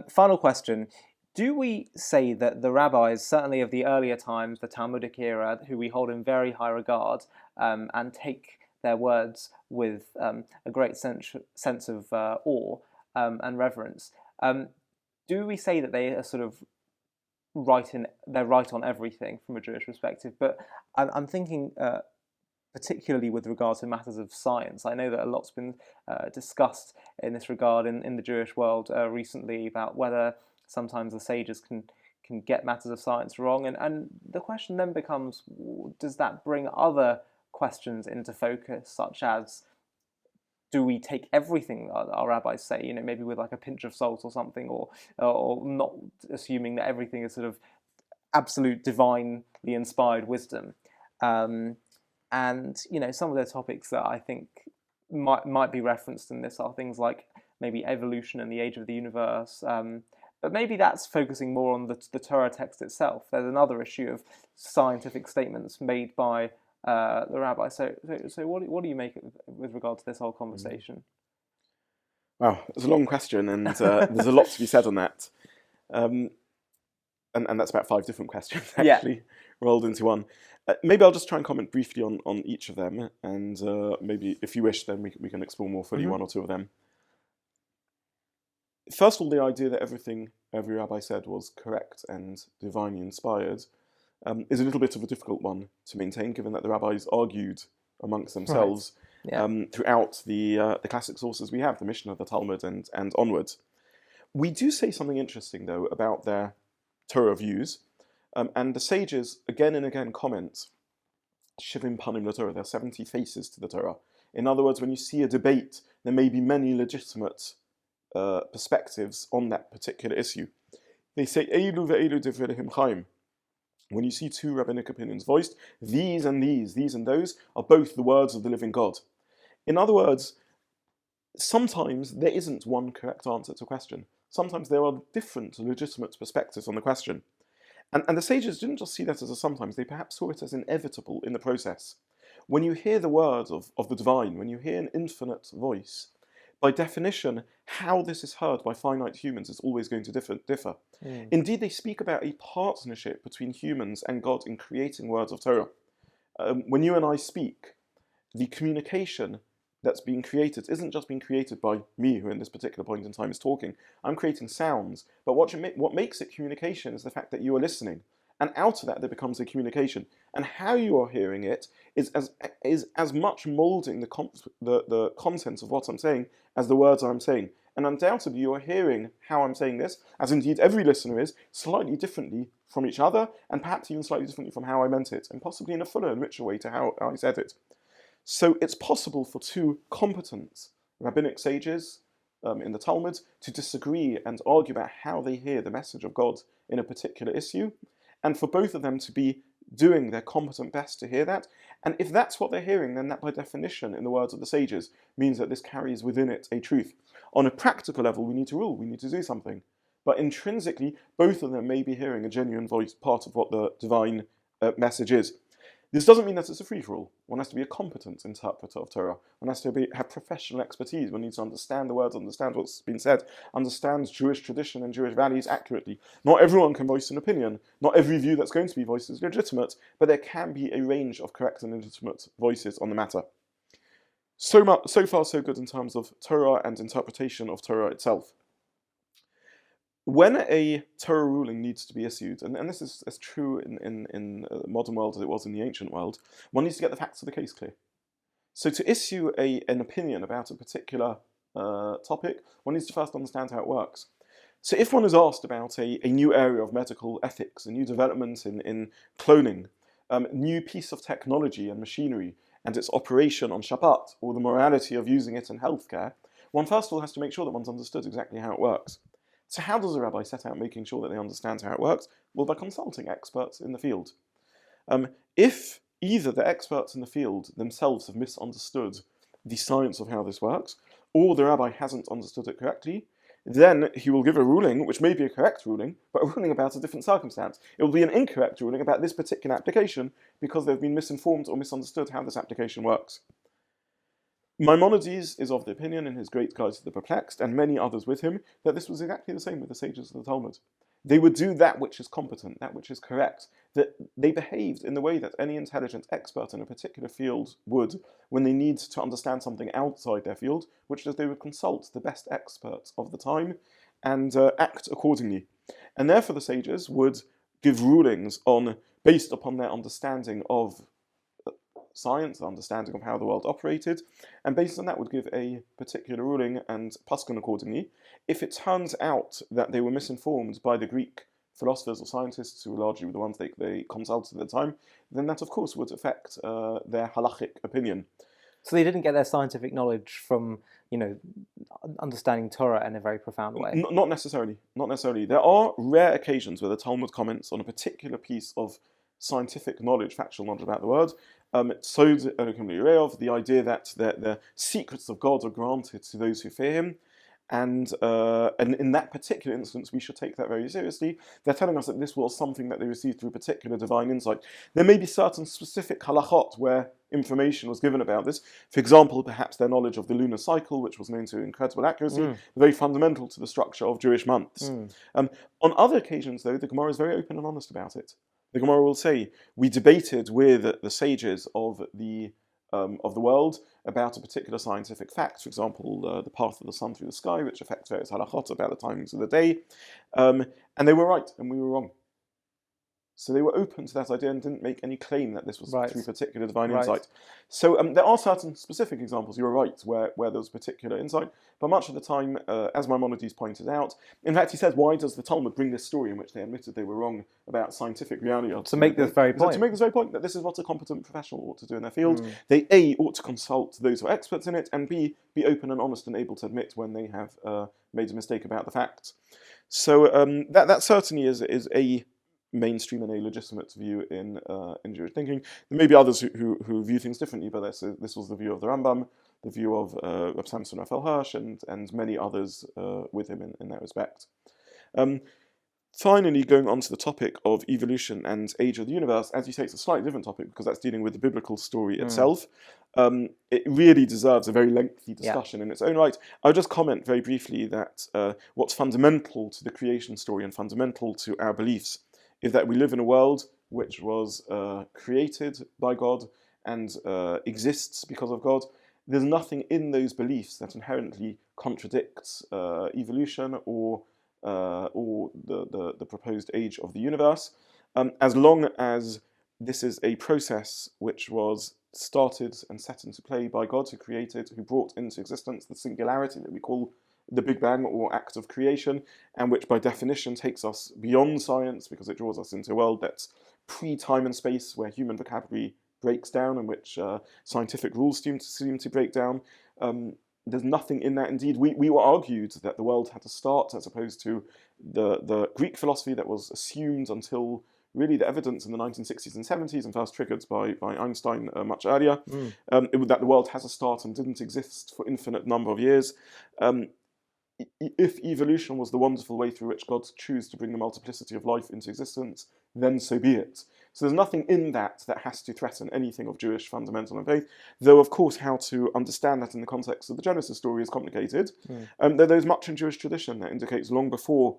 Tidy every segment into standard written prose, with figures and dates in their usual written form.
Final question. Do we say that the rabbis, certainly of the earlier times, the Talmudic era, who we hold in very high regard and take their words with a great sense of awe and reverence, do we say that they are sort of they're right on everything from a Jewish perspective? But I'm thinking particularly with regard to matters of science. I know that a lot's been discussed in this regard in the Jewish world recently about whether sometimes the sages can get matters of science wrong. And the question then becomes, does that bring other questions into focus, such as, do we take everything that our rabbis say, maybe with like a pinch of salt or something, or not assuming that everything is sort of absolute divinely inspired wisdom? And some of the topics that I think might be referenced in this are things like maybe evolution and the age of the universe. But maybe that's focusing more on the Torah text itself. There's another issue of scientific statements made by the rabbi. So what do you make with regard to this whole conversation? Wow, it's a long question, and there's a lot to be said on that. And that's about 5 different questions, actually, rolled into one. Maybe I'll just try and comment briefly on each of them, and maybe, if you wish, then we can explore more fully one or two of them. First of all, the idea that everything every rabbi said was correct and divinely inspired is a little bit of a difficult one to maintain, given that the rabbis argued amongst themselves throughout the classic sources we have, the Mishnah, the Talmud, and onwards. We do say something interesting, though, about their Torah views, and the sages again and again comment, Shivim Panim LaTorah, there are 70 faces to the Torah. In other words, when you see a debate, there may be many legitimate perspectives on that particular issue. They say, Eilu ve'eilu divrei chaim. When you see 2 rabbinic opinions voiced, these and those are both the words of the living God. In other words, sometimes there isn't one correct answer to a question. Sometimes there are different legitimate perspectives on the question. And the sages didn't just see that as a sometimes, they perhaps saw it as inevitable in the process. When you hear the words of the divine, when you hear an infinite voice, by definition, how this is heard by finite humans is always going to differ. Indeed, they speak about a partnership between humans and God in creating words of Torah. When you and I speak, the communication that's being created isn't just being created by me, who in this particular point in time is talking. I'm creating sounds, but what makes it communication is the fact that you are listening. And out of that, there becomes a communication. And how you are hearing it is as much moulding the content of what I'm saying as the words I'm saying. And undoubtedly, you are hearing how I'm saying this, as indeed every listener is, slightly differently from each other, and perhaps even slightly differently from how I meant it, and possibly in a fuller and richer way to how I said it. So it's possible for 2 competent rabbinic sages in the Talmud to disagree and argue about how they hear the message of God in a particular issue, and for both of them to be doing their competent best to hear that. And if that's what they're hearing, then that by definition, in the words of the sages, means that this carries within it a truth. On a practical level, we need to rule, we need to do something. But intrinsically, both of them may be hearing a genuine voice, part of what the divine message is. This doesn't mean that it's a free-for-all. One has to be a competent interpreter of Torah. One has to have professional expertise. One needs to understand the words, understand what's been said, understand Jewish tradition and Jewish values accurately. Not everyone can voice an opinion. Not every view that's going to be voiced is legitimate, but there can be a range of correct and legitimate voices on the matter. So far, so good in terms of Torah and interpretation of Torah itself. When a Torah ruling needs to be issued, and this is as true in the modern world as it was in the ancient world, one needs to get the facts of the case clear. So to issue an opinion about a particular topic, one needs to first understand how it works. So if one is asked about a new area of medical ethics, a new development in cloning, new piece of technology and machinery, and its operation on Shabbat, or the morality of using it in healthcare, one first of all has to make sure that one's understood exactly how it works. So how does a rabbi set out making sure that they understand how it works? Well, by consulting experts in the field. If either the experts in the field themselves have misunderstood the science of how this works, or the rabbi hasn't understood it correctly, then he will give a ruling, which may be a correct ruling, but a ruling about a different circumstance. It will be an incorrect ruling about this particular application because they've been misinformed or misunderstood how this application works. Maimonides is of the opinion, in his Great Guide to the Perplexed, and many others with him, that this was exactly the same with the sages of the Talmud. They would do that which is competent, that which is correct, that they behaved in the way that any intelligent expert in a particular field would when they need to understand something outside their field, which is they would consult the best experts of the time and act accordingly. And therefore the sages would give rulings based upon their understanding of science, understanding of how the world operated, and based on that would give a particular ruling and paskin accordingly. If it turns out that they were misinformed by the Greek philosophers or scientists, who were largely the ones they consulted at the time, then that of course would affect their halachic opinion. So they didn't get their scientific knowledge from, understanding Torah in a very profound way? Not necessarily. Not necessarily. There are rare occasions where the Talmud comments on a particular piece of scientific knowledge, factual knowledge about the world. Sod Elokim L'Yireov, the idea that the secrets of God are granted to those who fear Him. And in that particular instance, we should take that very seriously. They're telling us that this was something that they received through particular divine insight. There may be certain specific halachot where information was given about this. For example, perhaps their knowledge of the lunar cycle, which was known to incredible accuracy, very fundamental to the structure of Jewish months. On other occasions, though, the Gemara is very open and honest about it. The Gemara will say, we debated with the sages of the world about a particular scientific fact, for example, the path of the sun through the sky, which affects various halachot about the timings of the day, and they were right and we were wrong. So they were open to that idea and didn't make any claim that this was through particular divine insight. So there are certain specific examples, you're right, where there was particular insight, but much of the time, as Maimonides pointed out, in fact he says, why does the Talmud bring this story in which they admitted they were wrong about scientific reality? To make this very point. To make this very point, that this is what a competent professional ought to do in their field. They A, ought to consult those who are experts in it, and B, be open and honest and able to admit when they have made a mistake about the facts. So that certainly is a mainstream and a legitimate view in Jewish thinking. There may be others who view things differently, but this was the view of the Rambam, the view of Reb Samson Raphael Hirsch, and many others with him in that respect. Finally, going on to the topic of evolution and age of the universe, as you say, it's a slightly different topic because that's dealing with the biblical story itself. It really deserves a very lengthy discussion in its own right. I'll just comment very briefly that what's fundamental to the creation story and fundamental to our beliefs is that we live in a world which was created by God and exists because of God. There's nothing in those beliefs that inherently contradicts evolution or the proposed age of the universe, as long as this is a process which was started and set into play by God, who brought into existence the singularity that we call the Big Bang or act of creation, and which by definition takes us beyond science because it draws us into a world that's pre-time and space, where human vocabulary breaks down and which scientific rules seem to break down. There's nothing in that. Indeed, we were argued that the world had to start, as opposed to the Greek philosophy that was assumed until really the evidence in the 1960s and 70s, and first triggered by Einstein much earlier, that the world has a start and didn't exist for infinite number of years. If evolution was the wonderful way through which God chose to bring the multiplicity of life into existence, then so be it. So there's nothing in that has to threaten anything of Jewish fundamental faith, though of course how to understand that in the context of the Genesis story is complicated. There's much in Jewish tradition that indicates long before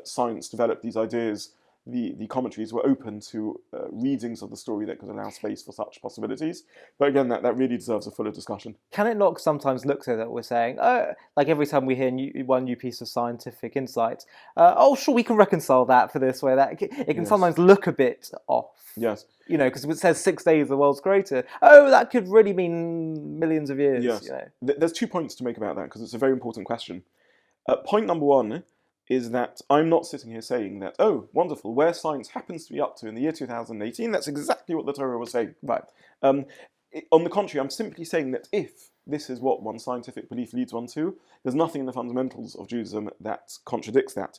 science developed these ideas, the commentaries were open to readings of the story that could allow space for such possibilities. But again, that really deserves a fuller discussion. Can it not sometimes look so that we're saying, like every time we hear one new piece of scientific insight, sure, we can reconcile that for this way, that it can sometimes look a bit off. Yes. Because it says 6 days the world's greater. Oh, that could really mean millions of years. Yes. There's 2 points to make about that, because it's a very important question. Point number one is that I'm not sitting here saying that, oh, wonderful, where science happens to be up to in the year 2018, that's exactly what the Torah was saying. Right. On the contrary, I'm simply saying that if this is what one scientific belief leads one to, there's nothing in the fundamentals of Judaism that contradicts that.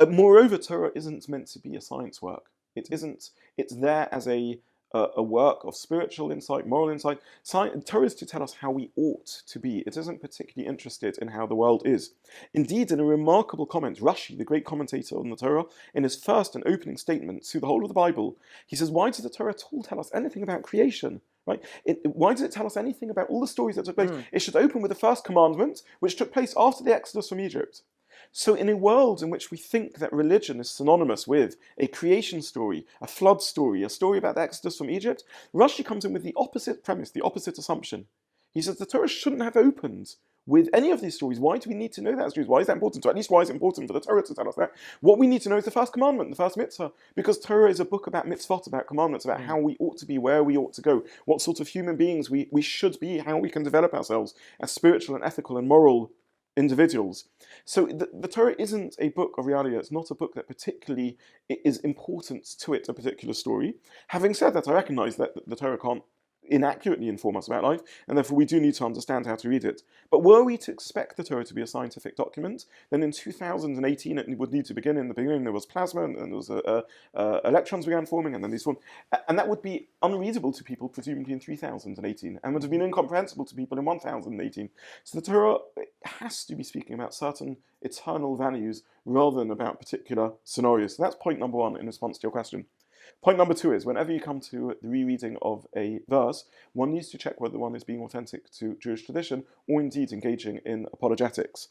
Moreover, Torah isn't meant to be a science work. It isn't. It's there as a work of spiritual insight, moral insight. Torah is to tell us how we ought to be. It isn't particularly interested in how the world is. Indeed, in a remarkable comment, Rashi, the great commentator on the Torah, in his first and opening statement to the whole of the Bible, he says, why does the Torah at all tell us anything about creation? Right? Why does it tell us anything about all the stories that took place? It should open with the first commandment, which took place after the Exodus from Egypt. So in a world in which we think that religion is synonymous with a creation story, a flood story, a story about the Exodus from Egypt, Rashi comes in with the opposite premise, the opposite assumption. He says the Torah shouldn't have opened with any of these stories. Why do we need to know that as Jews? Why is that important? So at least why is it important for the Torah to tell us that? What we need to know is the first commandment, the first mitzvah, because Torah is a book about mitzvot, about commandments, about how we ought to be, where we ought to go, what sort of human beings we should be, how we can develop ourselves as spiritual and ethical and moral individuals. So the Torah isn't a book of realia. It's not a book that particularly is important to it, a particular story. Having said that, I recognize that the Torah can't inaccurately inform us about life, and therefore we do need to understand how to read it. But were we to expect the Torah to be a scientific document, then in 2018 it would need to begin. In the beginning there was plasma, and there was electrons began forming, and then these formed, and that would be unreadable to people presumably in 3018, and would have been incomprehensible to people in 1018. So the Torah has to be speaking about certain eternal values rather than about particular scenarios. So that's point number one in response to your question. Point number two is, whenever you come to the rereading of a verse, one needs to check whether one is being authentic to Jewish tradition or indeed engaging in apologetics.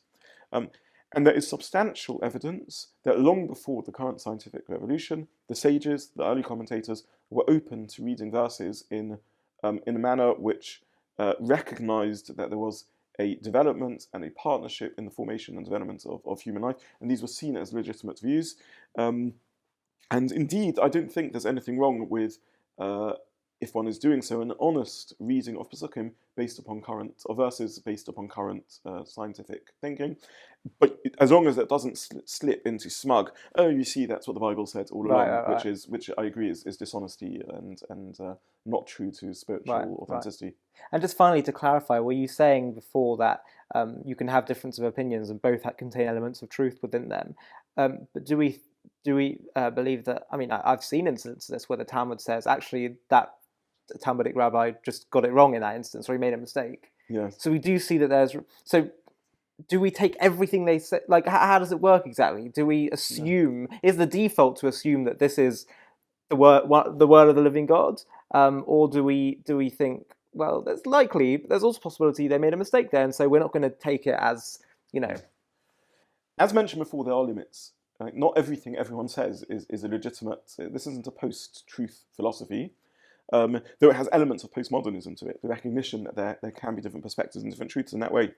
And there is substantial evidence that long before the current scientific revolution, the sages, the early commentators, were open to reading verses in a manner which recognized that there was a development and a partnership in the formation and development of human life, and these were seen as legitimate views. And indeed, I don't think there's anything wrong with, if one is doing so, an honest reading of Pesukim based upon current, or verses based upon current scientific thinking. But as long as it doesn't slip into smug, oh, you see, that's what the Bible said all along, which I agree is dishonesty and not true to spiritual authenticity. Right. And just finally, to clarify, were you saying before that you can have difference of opinions and both contain elements of truth within them? But do we believe that? I mean, I've seen instances where the Talmud says actually that Talmudic rabbi just got it wrong in that instance, or he made a mistake. Yes. So we do see that there's. So do we take everything they say? Like, how does it work exactly? Do we assume? No. Is the default to assume that this is the word of the living God, or do we think, well, there's also possibility they made a mistake there, and so we're not going to take it as, As mentioned before, there are limits. Not everything everyone says is a legitimate. This isn't a post-truth philosophy, though it has elements of postmodernism to it. The recognition that there can be different perspectives and different truths in that way.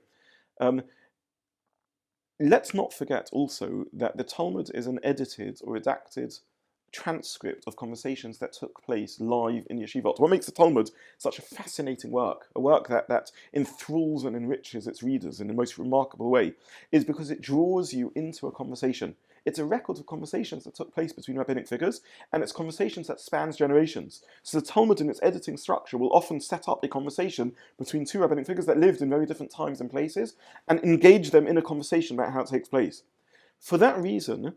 Let's not forget also that the Talmud is an edited or redacted transcript of conversations that took place live in yeshivot. What makes the Talmud such a fascinating work, a work that enthralls and enriches its readers in the most remarkable way, is because it draws you into a conversation. It's a record of conversations that took place between rabbinic figures, and it's conversations that spans generations. So the Talmud in its editing structure will often set up a conversation between two rabbinic figures that lived in very different times and places, and engage them in a conversation about how it takes place. For that reason,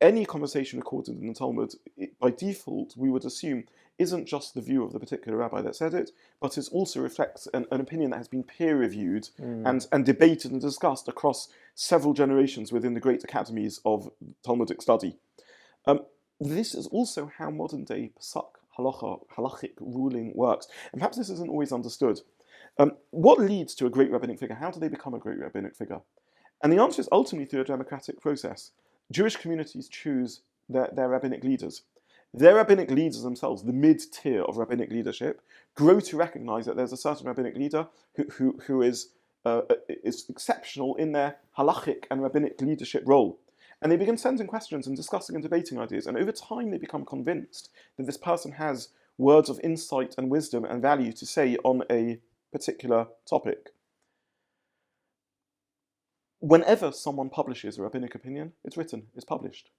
any conversation recorded in the Talmud, by default, we would assume, isn't just the view of the particular rabbi that said it, but it also reflects an opinion that has been peer-reviewed and debated and discussed across several generations within the great academies of Talmudic study. This is also how modern-day Pesach halachic ruling works, and perhaps this isn't always understood. What leads to a great rabbinic figure? How do they become a great rabbinic figure? And the answer is ultimately through a democratic process. Jewish communities choose their rabbinic leaders. Their rabbinic leaders themselves, the mid-tier of rabbinic leadership, grow to recognize that there's a certain rabbinic leader who is exceptional in their halachic and rabbinic leadership role. And they begin sending questions and discussing and debating ideas. And over time, they become convinced that this person has words of insight and wisdom and value to say on a particular topic. Whenever someone publishes a rabbinic opinion, it's written, it's published.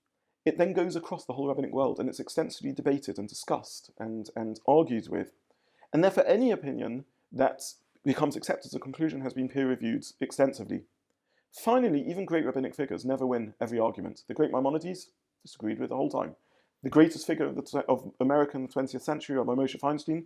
It then goes across the whole rabbinic world, and it's extensively debated and discussed and argued with. And therefore, any opinion that becomes accepted as a conclusion has been peer-reviewed extensively. Finally, even great rabbinic figures never win every argument. The great Maimonides disagreed with the whole time. The greatest figure of America in the 20th century, Rabbi Moshe Feinstein,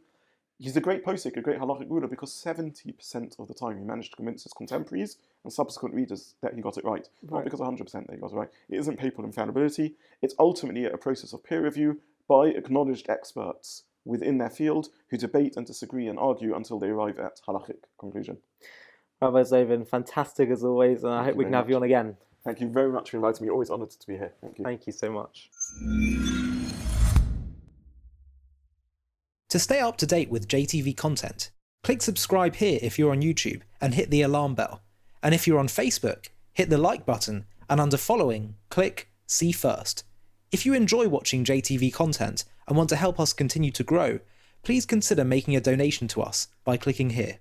he's a great posek, a great halachic ruler, because 70% of the time he managed to convince his contemporaries and subsequent readers that he got it right. Not because 100% that he got it right. It isn't papal infallibility. It's ultimately a process of peer review by acknowledged experts within their field who debate and disagree and argue until they arrive at halachic conclusion. Rabbi Zobin, fantastic as always, and I hope we can have you on again. Thank you very much for inviting me. Always honoured to be here. Thank you. Thank you so much. To stay up to date with JTV content, click subscribe here if you're on YouTube and hit the alarm bell. And if you're on Facebook, hit the like button and under following, click see first. If you enjoy watching JTV content and want to help us continue to grow, please consider making a donation to us by clicking here.